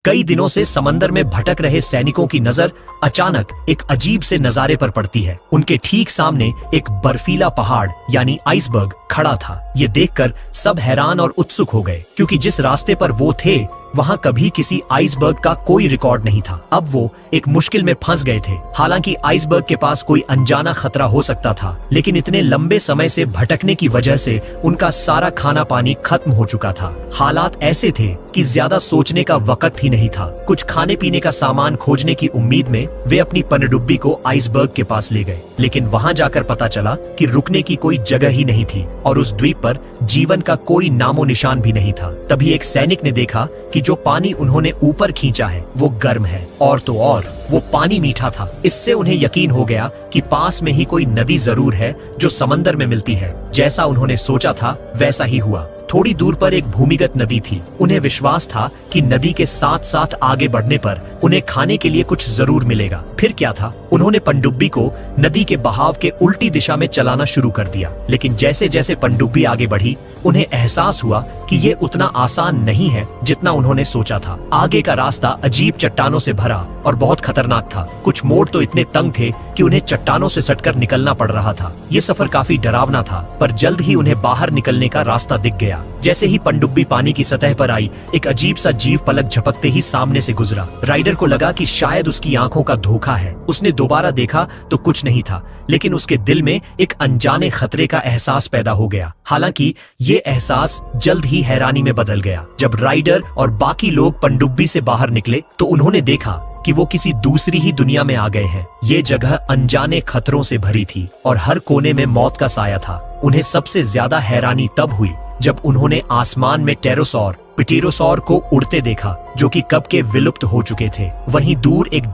कई दिनों से समंदर में भटक रहे सैनिकों की नजर अचानक एक अजीब से नजारे पर पड़ती है। उनके ठीक सामने एक बर्फीला पहाड़ यानी आइसबर्ग खड़ा था। ये देखकर सब हैरान और उत्सुक हो गए, क्योंकि जिस रास्ते पर वो थे वहां कभी किसी आइसबर्ग का कोई रिकॉर्ड नहीं था। अब वो एक मुश्किल में फंस गए थे। हालांकि आइसबर्ग के पास कोई अनजाना खतरा हो सकता था, लेकिन इतने लंबे समय से भटकने की वजह से उनका सारा खाना पानी खत्म हो चुका था। हालात ऐसे थे कि ज्यादा सोचने का वक्त ही नहीं था। कुछ खाने पीने का सामान खोजने की उम्मीद में वे अपनी पनडुब्बी को आइसबर्ग के पास ले गए, लेकिन वहां जाकर पता चला कि रुकने की कोई जगह ही नहीं थी और उस द्वीप पर जीवन का कोई नामो निशान भी नहीं था। तभी एक सैनिक ने देखा कि जो पानी उन्होंने ऊपर खींचा है वो गर्म है, और तो और वो पानी मीठा था। इससे उन्हें यकीन हो गया कि पास में ही कोई नदी जरूर है जो समंदर में मिलती है। जैसा उन्होंने सोचा था वैसा ही हुआ। थोड़ी दूर पर एक भूमिगत नदी थी। उन्हें विश्वास था कि नदी के साथ साथ आगे बढ़ने पर उन्हें खाने के लिए कुछ जरूर मिलेगा। फिर क्या था, उन्होंने पनडुब्बी को नदी के बहाव के उल्टी दिशा में चलाना शुरू कर दिया। लेकिन जैसे जैसे पनडुब्बी आगे बढ़ी उन्हें एहसास हुआ कि ये उतना आसान नहीं है जितना उन्होंने सोचा था। आगे का रास्ता अजीब चट्टानों से भरा और बहुत खतरनाक था। कुछ मोड़ तो इतने तंग थे कि उन्हें चट्टानों से सटकर निकलना पड़ रहा था। ये सफर काफी डरावना था, पर जल्द ही उन्हें बाहर निकलने का रास्ता दिख गया। जैसे ही पनडुब्बी पानी की सतह पर आई, एक अजीब सा जीव पलक झपकते ही सामने से गुजरा। राइडर को लगा कि शायद उसकी आंखों का धोखा है। उसने दोबारा देखा तो कुछ नहीं था, लेकिन उसके दिल में एक अनजाने खतरे का एहसास पैदा हो गया। हालांकि ये एहसास जल्द ही हैरानी में बदल गया। जब राइडर और बाकी लोग पनडुब्बी से बाहर निकले तो उन्होंने देखा कि वो किसी दूसरी ही दुनिया में आ गए हैं। ये जगह अनजाने खतरों से भरी थी और हर कोने में मौत का साया था। उन्हें सबसे ज्यादा हैरानी तब हुई जब उन्होंने आसमान में टेरोसौर पिटेरोसौर को उड़ते देखा, जो कि कब के विलुप्त हो चुके थे। वहीं दूर एक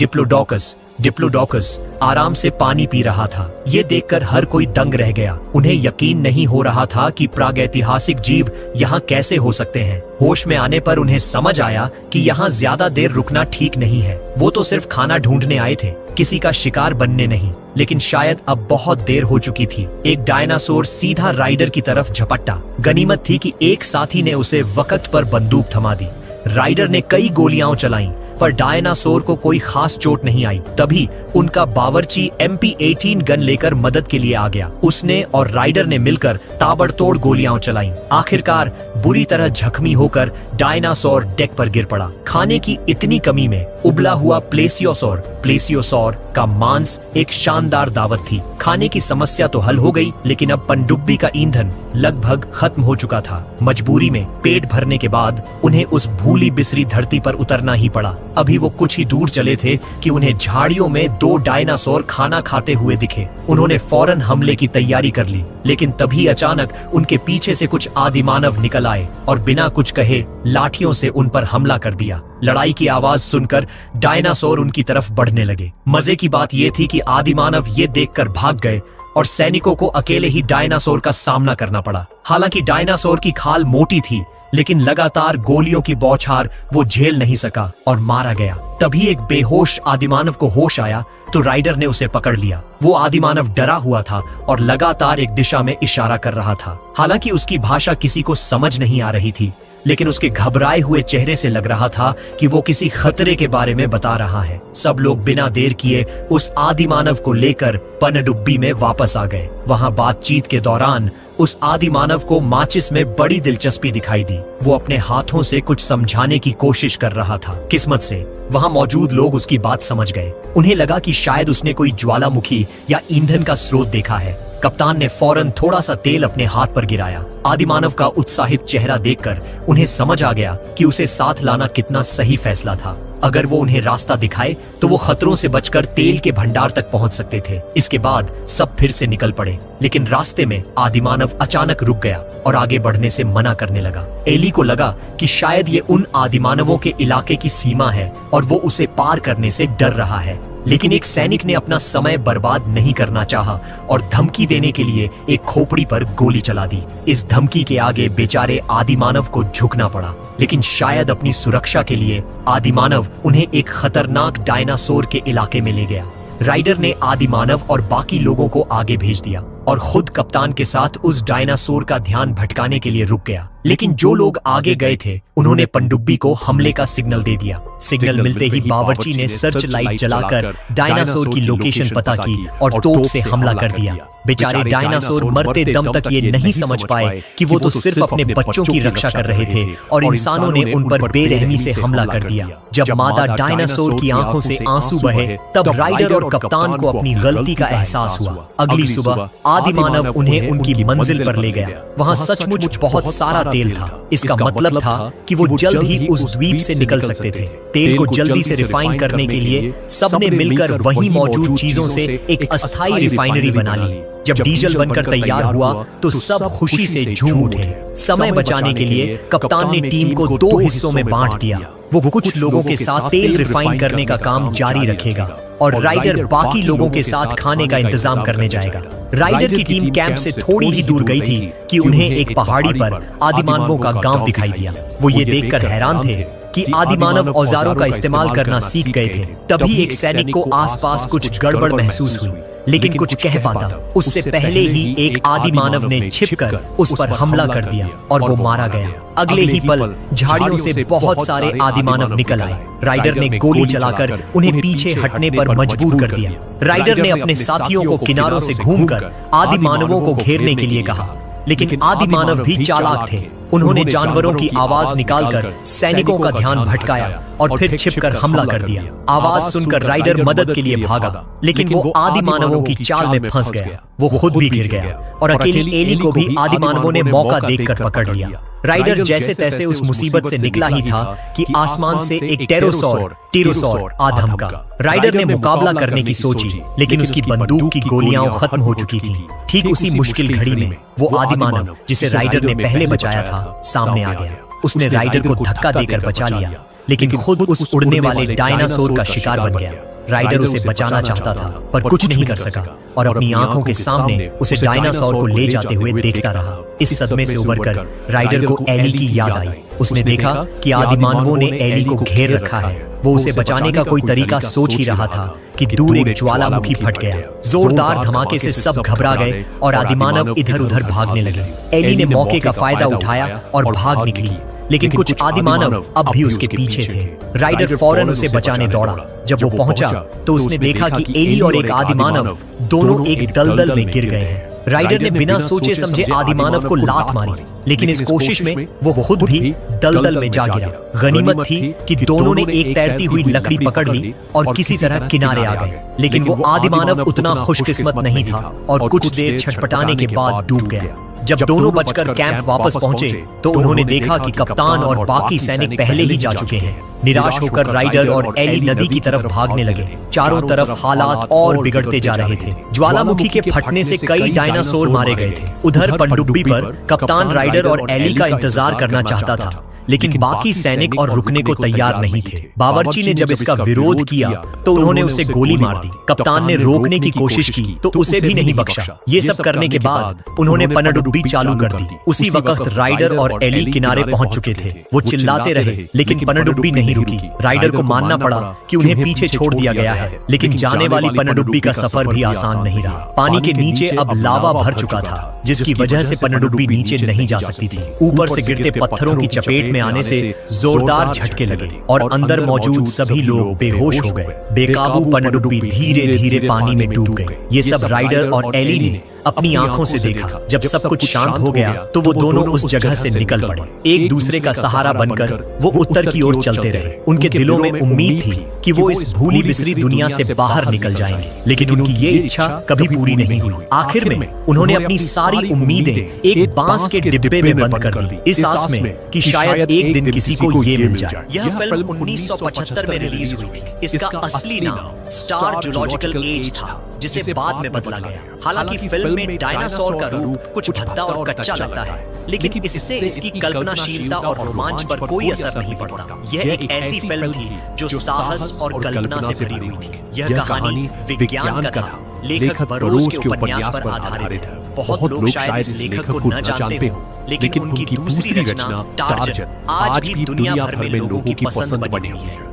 डिप्लोडोकस आराम से पानी पी रहा था। ये देखकर हर कोई दंग रह गया। उन्हें यकीन नहीं हो रहा था कि प्रागैतिहासिक जीव यहाँ कैसे हो सकते हैं। होश में आने पर उन्हें समझ आया कि यहाँ ज्यादा देर रुकना ठीक नहीं है। वो तो सिर्फ खाना ढूंढने आए थे, किसी का शिकार बनने नहीं। लेकिन शायद अब बहुत देर हो चुकी थी। एक डायनासोर सीधा राइडर की तरफ झपटा। गनीमत थी कि एक साथी ने उसे वक्त पर बंदूक थमा दी। राइडर ने कई गोलियां चलाईं, पर डायनासोर को कोई खास चोट नहीं आई। तभी उनका बावर्ची MP-18 गन लेकर मदद के लिए आ गया। उसने और राइडर ने मिलकर ताबड़तोड़ गोलियां चलाईं। आखिरकार बुरी तरह जख्मी होकर डायनासोर डेक पर गिर पड़ा। खाने की इतनी कमी में उबला हुआ प्लेसियोसौर का मांस एक शानदार दावत थी। खाने की समस्या तो हल हो गई, लेकिन अब पनडुब्बी का ईंधन लगभग खत्म हो चुका था। मजबूरी में पेट भरने के बाद उन्हें उस भूली बिसरी धरती पर उतरना ही पड़ा। अभी वो कुछ ही दूर चले थे कि उन्हें झाड़ियों में 2 डायनासोर खाना खाते हुए दिखे। उन्होंने फौरन हमले की तैयारी कर ली, लेकिन तभी अचानक उनके पीछे से कुछ आदिमानव निकल आए और बिना कुछ कहे लाठियों से उन पर हमला कर दिया। लड़ाई की आवाज सुनकर डायनासोर उनकी तरफ बढ़ने लगे। मजे की बात यह थी कि आदिमानव ये देखकर भाग गए और सैनिकों को अकेले ही डायनासोर का सामना करना पड़ा। हालांकि डायनासोर की खाल मोटी थी, लेकिन लगातार गोलियों की बौछार वो झेल नहीं सका और मारा गया। तभी एक बेहोश आदिमानव को होश आया तो राइडर ने उसे पकड़ लिया। वो आदिमानव डरा हुआ था और लगातार एक दिशा में इशारा कर रहा था। हालांकि उसकी भाषा किसी को समझ नहीं आ रही थी, लेकिन उसके घबराए हुए चेहरे से लग रहा था कि वो किसी खतरे के बारे में बता रहा है। सब लोग बिना देर किए उस आदिमानव को लेकर पनडुब्बी में वापस आ गए। वहां बातचीत के दौरान उस आदिमानव को माचिस में बड़ी दिलचस्पी दिखाई दी। वो अपने हाथों से कुछ समझाने की कोशिश कर रहा था। किस्मत से वहां मौजूद लोग उसकी बात समझ गए। उन्हें लगा कि शायद उसने कोई ज्वालामुखी या ईंधन का स्रोत देखा है। कप्तान ने फौरन थोड़ा सा तेल अपने हाथ पर गिराया। आदिमानव का उत्साहित चेहरा देखकर उन्हें समझ आ गया कि उसे साथ लाना कितना सही फैसला था। अगर वो उन्हें रास्ता दिखाए तो वो खतरों से बचकर तेल के भंडार तक पहुंच सकते थे। इसके बाद सब फिर से निकल पड़े, लेकिन रास्ते में आदिमानव अचानक रुक गया और आगे बढ़ने से मना करने लगा। एली को लगा कि शायद ये उन आदिमानवों के इलाके की सीमा है और वो उसे पार करने से डर रहा है। लेकिन एक सैनिक ने अपना समय बर्बाद नहीं करना चाहा और धमकी देने के लिए एक खोपड़ी पर गोली चला दी। इस धमकी के आगे बेचारे आदिमानव को झुकना पड़ा, लेकिन शायद अपनी सुरक्षा के लिए आदिमानव उन्हें एक खतरनाक डायनासोर के इलाके में ले गया। राइडर ने आदिमानव और बाकी लोगों को आगे भेज दिया और खुद कप्तान के साथ उस डायनासोर का ध्यान भटकाने के लिए रुक गया। लेकिन जो लोग आगे गए थे उन्होंने पनडुब्बी को हमले का सिग्नल दे दिया। सिग्नल मिलते ही बावर्ची ने सर्च लाइट जलाकर डायनासोर की लोकेशन पता की और तोप से हमला कर दिया। बेचारे डायनासोर मरते दम तक ये नहीं समझ पाए कि वो तो सिर्फ अपने बच्चों की रक्षा कर रहे थे और इंसानों ने उन पर बेरहमी से हमला कर दिया। जब मादा डायनासोर की आंखों से आंसू बहे तब राइडर और कप्तान को अपनी गलती का एहसास हुआ। अगली सुबह आदिमानव उन्हें उनकी मंजिल पर ले गया। वहां सचमुच बहुत सारा तेल था। इसका मतलब था कि वो जल्द ही उस द्वीप से निकल सकते थे। तेल को जल्दी से रिफाइन करने के लिए सबने मिलकर वहीं मौजूद चीजों से एक अस्थायी रिफाइनरी बना ली। जब डीजल बनकर तैयार हुआ तो सब खुशी से झूम उठे। समय बचाने के लिए कप्तान ने टीम को 2 हिस्सों में बांट दिया। वो कुछ लोगों के साथ तेल रिफाइन करने का काम जारी रखेगा और राइडर बाकी लोगों के साथ खाने का इंतजाम करने जाएगा। राइडर की टीम कैंप से थोड़ी ही दूर गई थी कि उन्हें एक पहाड़ी पर आदिमानवों का गांव दिखाई दिया। वो ये देखकर हैरान थे कि आदिमानव औजारों का इस्तेमाल करना सीख गए थे। तभी एक सैनिक को आसपास कुछ गड़बड़ महसूस हुई, लेकिन कुछ कह पाता उससे पहले ही एक आदिमानव ने छिपकर उस पर हमला कर दिया और वो मारा गया। अगले ही पल झाड़ियों से बहुत सारे आदिमानव निकल आए। राइडर ने गोली चलाकर उन्हें पीछे हटने पर मजबूर कर दिया। राइडर ने अपने साथियों को किनारों से घूमकर आदिमानवों को घेरने के लिए कहा, लेकिन आदिमानव भी चालाक थे। उन्होंने जानवरों की आवाज निकालकर सैनिकों का ध्यान भटकाया और फिर छिपकर हमला कर दिया। आवाज सुनकर राइडर मदद के लिए भागा, लेकिन वो आदिमानवों की चाल में फंस गया। वो खुद भी गिर गया और अकेली एली को भी आदिमानवों ने मौका देखकर पकड़ लिया। राइडर जैसे तैसे उस मुसीबत से निकला ही था कि आसमान से एक टेरोसॉर आ धमका। राइडर ने मुकाबला करने की सोची, लेकिन उसकी बंदूक की गोलियां खत्म हो चुकी थीं। ठीक उसी मुश्किल घड़ी में वो आदिमानव जिसे राइडर ने पहले बचाया था सामने आ गया। उसने राइडर को धक्का देकर बचा लिया, लेकिन खुद उस उड़ने वाले डायनासोर का शिकार बन गया। राइडर उसे बचाना चाहता था पर कुछ नहीं कर सका और अपनी आंखों के सामने उसे डायनासोर को ले जाते हुए देखता रहा। इस सदमे से उबरकर राइडर को एली की याद आई। उसने देखा कि आदिमानवों ने एली को घेर रखा है। वो उसे बचाने का कोई तरीका सोच ही रहा था कि दूर एक ज्वालामुखी फट गया। जोरदार धमाके से सब घबरा गए और आदिमानव इधर उधर भागने लगे। एली ने मौके का फायदा उठाया और भाग निकली, लेकिन कुछ आदिमानव अब भी उसके पीछे थे। राइडर फौरन उसे बचाने दौड़ा। जब वो पहुंचा तो उसने देखा कि एली और एक आदिमानव दोनों एक दलदल में गिर गए हैं। राइडर ने बिना सोचे समझे आदिमानव को लात मारी, लेकिन इस कोशिश में वो खुद भी दलदल में जा गिरा। गनीमत थी कि दोनों ने एक तैरती हुई लकड़ी पकड़ ली और किसी तरह किनारे आ गए, लेकिन वो आदिमानव उतना खुशकिस्मत नहीं था और कुछ देर छटपटाने के बाद डूब गया। जब दोनों बचकर कैंप वापस पहुंचे तो उन्होंने देखा कि कप्तान और बाकी सैनिक पहले ही जा चुके हैं। निराश होकर राइडर और एली नदी की तरफ भागने लगे। चारों तरफ हालात और बिगड़ते जा रहे थे। ज्वालामुखी के फटने से कई डायनासोर मारे गए थे। उधर पनडुब्बी पर कप्तान राइडर और एली का इंतजार करना चाहता था, लेकिन बाकी सैनिक और रुकने को तैयार नहीं थे। बावर्ची ने जब इसका विरोध किया तो उन्होंने उसे गोली मार दी। कप्तान ने रोकने की कोशिश की तो उसे भी नहीं बख्शा। ये सब करने के बाद उन्होंने पनडुब्बी चालू कर दी। उसी वक्त राइडर और एली किनारे पहुंच चुके थे। वो चिल्लाते रहे, लेकिन पनडुब्बी नहीं रुकी। राइडर को मानना पड़ा कि उन्हें पीछे छोड़ दिया गया है, लेकिन जाने वाली पनडुब्बी का सफर भी आसान नहीं रहा। पानी के नीचे अब लावा भर चुका था, जिसकी वजह से पनडुब्बी नीचे नहीं जा सकती थी। ऊपर से गिरते पत्थरों की चपेट में आने से जोरदार झटके लगे और अंदर मौजूद सभी लोग बेहोश हो गए। बेकाबू पनडुब्बी धीरे धीरे पानी में डूब गई। ये सब राइडर और एली ने अपनी आंखों से देखा। जब सब कुछ शांत हो गया तो वो दोनों उस जगह से निकल पड़े। एक दूसरे का सहारा बनकर वो उत्तर की ओर चलते रहे। उनके दिलों में उम्मीद थी कि वो इस भूली बिसरी दुनिया से बाहर निकल जाएंगे, लेकिन उनकी ये इच्छा कभी पूरी नहीं हुई। आखिर में उन्होंने अपनी सारी उम्मीदें एक बांस के डिब्बे में बंद कर दी, इस आस में कि शायद एक दिन किसी को ये मिल जाए। यह फिल्म 1975 में रिलीज हुई थी। इसका असली नाम स्टार जूलॉजिकल एज था, जिसे बाद में बदला गया। हालांकि फिल्म में डायनासोर का रूप कुछ भद्दा और कच्चा लगता है, लेकिन इससे इसकी कल्पनाशीलता और रोमांच पर कोई असर नहीं पड़ता। यह एक ऐसी फिल्म थी जो साहस और कल्पना से भरी हुई थी। यह कहानी विज्ञान का था। लेखक बरोज के उपन्यास पर आधारित है। बहुत लोग शायद इस लेखक को न जानते हो, लेकिन उनकी दूसरी रचना टार्जन आज भी दुनिया भर में लोगों की पसंद बनी हुई है।